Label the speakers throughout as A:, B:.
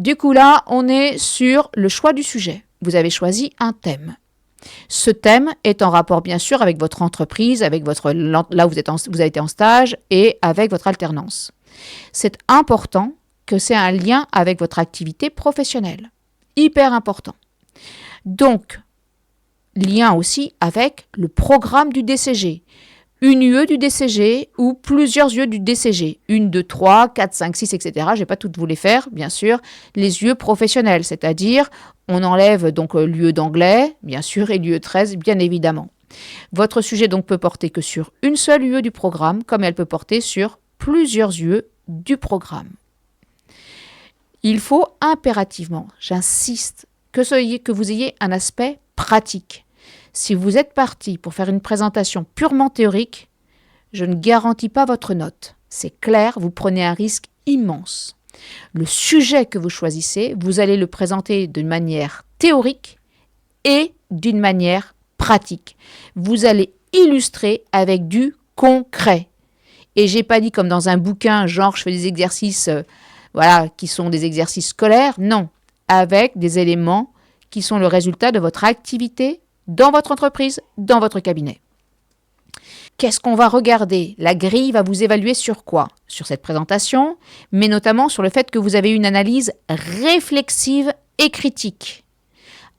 A: Du coup, là, on est sur le choix du sujet. Vous avez choisi un thème. Ce thème est en rapport, bien sûr, avec votre entreprise, avec là où vous avez été en stage et avec votre alternance. C'est important que c'est un lien avec votre activité professionnelle. Hyper important. Donc, lien aussi avec le programme du DCG. Une UE du DCG ou plusieurs UE du DCG. 1, 2, 3, 4, 5, 6, etc. Je ne vais pas toutes vous les faire, bien sûr. Les UE professionnels, c'est-à-dire on enlève donc l'UE d'anglais, bien sûr, et l'UE 13, bien évidemment. Votre sujet donc peut porter que sur une seule UE du programme, comme elle peut porter sur plusieurs UE du programme. Il faut impérativement, j'insiste, que vous ayez un aspect pratique. Si vous êtes parti pour faire une présentation purement théorique, je ne garantis pas votre note. C'est clair, vous prenez un risque immense. Le sujet que vous choisissez, vous allez le présenter d'une manière théorique et d'une manière pratique. Vous allez illustrer avec du concret. Et j'ai pas dit comme dans un bouquin, genre je fais des exercices qui sont des exercices scolaires. Non, avec des éléments qui sont le résultat de votre activité dans votre entreprise, dans votre cabinet. Qu'est-ce qu'on va regarder? La grille va vous évaluer sur quoi? Sur cette présentation, mais notamment sur le fait que vous avez une analyse réflexive et critique.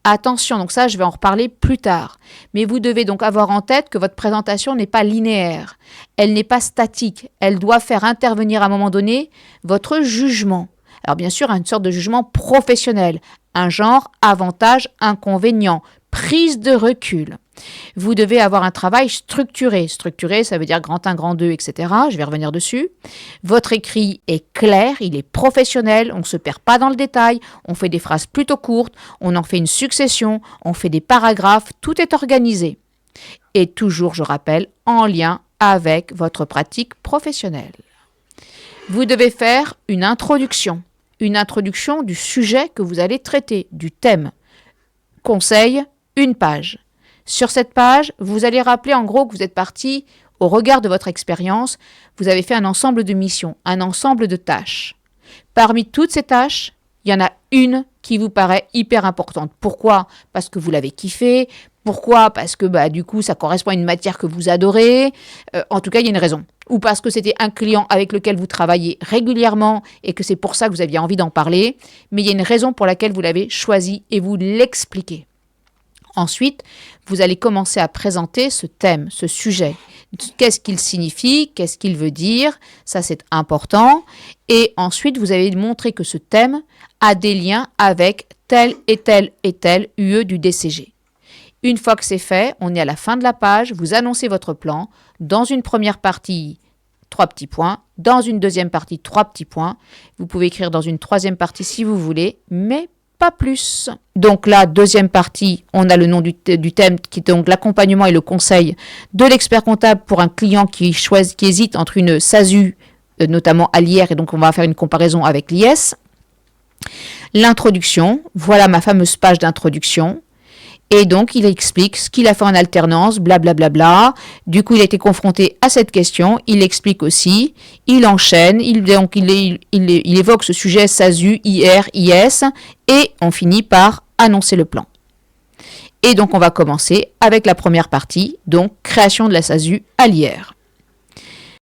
A: Attention, donc ça, je vais en reparler plus tard. Mais vous devez donc avoir en tête que votre présentation n'est pas linéaire. Elle n'est pas statique. Elle doit faire intervenir à un moment donné votre jugement. Alors bien sûr, une sorte de jugement professionnel. Un genre avantage, inconvénient, prise de recul. Vous devez avoir un travail structuré. Structuré, ça veut dire grand 1, grand 2, etc. Je vais revenir dessus. Votre écrit est clair, il est professionnel, on ne se perd pas dans le détail, on fait des phrases plutôt courtes, on en fait une succession, on fait des paragraphes, tout est organisé. Et toujours, je rappelle, en lien avec votre pratique professionnelle. Vous devez faire une introduction du sujet que vous allez traiter, du thème. Conseil, une page. Sur cette page, vous allez rappeler en gros que vous êtes parti au regard de votre expérience, vous avez fait un ensemble de missions, un ensemble de tâches. Parmi toutes ces tâches, il y en a une qui vous paraît hyper importante. Pourquoi? Parce que vous l'avez kiffé. Pourquoi? Parce que du coup, ça correspond à une matière que vous adorez. En tout cas, il y a une raison. Ou parce que c'était un client avec lequel vous travaillez régulièrement et que c'est pour ça que vous aviez envie d'en parler. Mais il y a une raison pour laquelle vous l'avez choisi et vous l'expliquez. Ensuite, vous allez commencer à présenter ce thème, ce sujet. Qu'est-ce qu'il signifie? Qu'est-ce qu'il veut dire? Ça, c'est important. Et ensuite, vous allez montrer que ce thème a des liens avec tel et tel et tel UE du DCG. Une fois que c'est fait, on est à la fin de la page, vous annoncez votre plan. Dans une première partie, 3 petits points. Dans une deuxième partie, 3 petits points. Vous pouvez écrire dans une troisième partie si vous voulez, mais pas plus. Donc là, deuxième partie, on a le nom du thème qui est donc l'accompagnement et le conseil de l'expert comptable pour un client qui hésite entre une SASU, notamment à l'IR, et donc on va faire une comparaison avec l'IS. L'introduction, voilà ma fameuse page d'introduction. Et donc, il explique ce qu'il a fait en alternance, blablabla. Du coup, il a été confronté à cette question. Il explique aussi. Il enchaîne. Il évoque ce sujet SASU, IR, IS. Et on finit par annoncer le plan. Et donc, on va commencer avec la première partie. Donc, création de la SASU à l'IR.